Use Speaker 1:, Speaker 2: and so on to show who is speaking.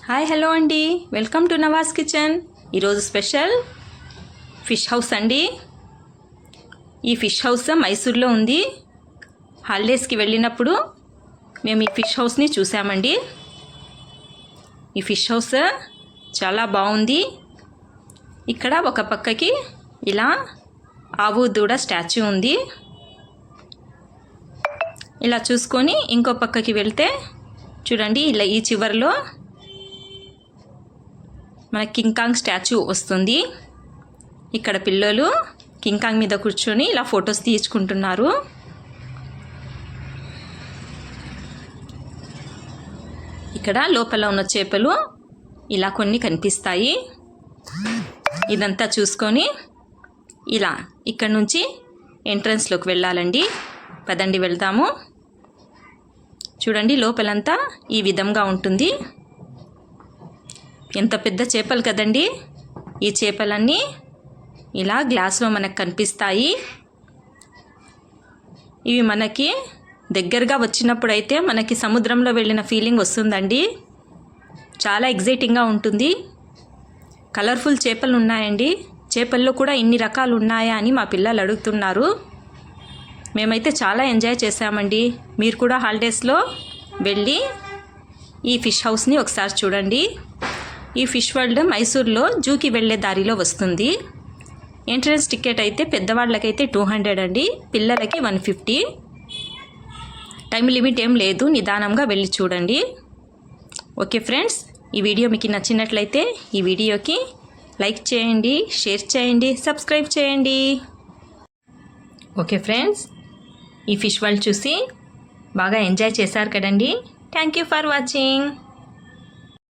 Speaker 1: Hi hello అండి, welcome to Nawaz kitchen. ఈరోజు special fish house అండి. ఈ ఫిష్ హౌస్ మైసూర్లో ఉంది. హాలిడేస్కి వెళ్ళినప్పుడు మేము ఈ ఫిష్ హౌస్ని చూసామండి. ఈ ఫిష్ హౌస్ చాలా బాగుంది. ఇక్కడ ఒక పక్కకి ఇలా ఆవు దూడ స్టాచ్యూ ఉంది. ఇలా చూసుకొని ఇంకో పక్కకి వెళ్తే చూడండి, ఇలా ఈ చివరిలో మన కింగ్ కాంగ్ స్టాచ్యూ వస్తుంది. ఇక్కడ పిల్లలు కింగ్ కాంగ్ మీద కూర్చొని ఇలా ఫొటోస్ తీసుకుంటున్నారు. ఇక్కడ లోపల ఉన్న చేపలు ఇలా కొన్ని కనిపిస్తాయి. ఇదంతా చూసుకొని ఇలా ఇక్కడ నుంచి ఎంట్రన్స్లోకి వెళ్ళాలండి. పదండి వెళ్దాము. చూడండి, లోపలంతా ఈ విధంగా ఉంటుంది. ఎంత పెద్ద చేపలు కదండి. ఈ చేపలన్నీ ఇలా గ్లాస్లో మనకు కనిపిస్తాయి. ఇవి మనకి దగ్గరగా వచ్చినప్పుడైతే మనకి సముద్రంలో వెళ్ళిన ఫీలింగ్ వస్తుందండి. చాలా ఎగ్జైటింగ్గా ఉంటుంది. కలర్ఫుల్ చేపలు ఉన్నాయండి. చేపల్లో కూడా ఇన్ని రకాలు ఉన్నాయా అని మా పిల్లలు అడుగుతున్నారు. మేమైతే చాలా ఎంజాయ్ చేసామండి. మీరు కూడా హాలిడేస్లో వెళ్ళి ఈ ఫిష్ హౌస్ని ఒకసారి చూడండి. ఈ ఫిష్ వరల్డ్ మైసూర్లో జూకి వెళ్ళే దారిలో వస్తుంది. ఎంట్రన్స్ టికెట్ అయితే పెద్దవాళ్ళకైతే 200 అండి, పిల్లలకి 150. టైం లిమిట్ ఏం లేదు, నిదానంగా వెళ్ళి చూడండి. ఓకే ఫ్రెండ్స్, ఈ వీడియో మీకు నచ్చినట్లయితే ఈ వీడియోకి లైక్ చేయండి, షేర్ చేయండి, సబ్స్క్రైబ్ చేయండి. ఓకే ఫ్రెండ్స్, ఈ ఫిష్ వరల్డ్ చూసి బాగా ఎంజాయ్ చేశారు కదండి. Thank you for watching.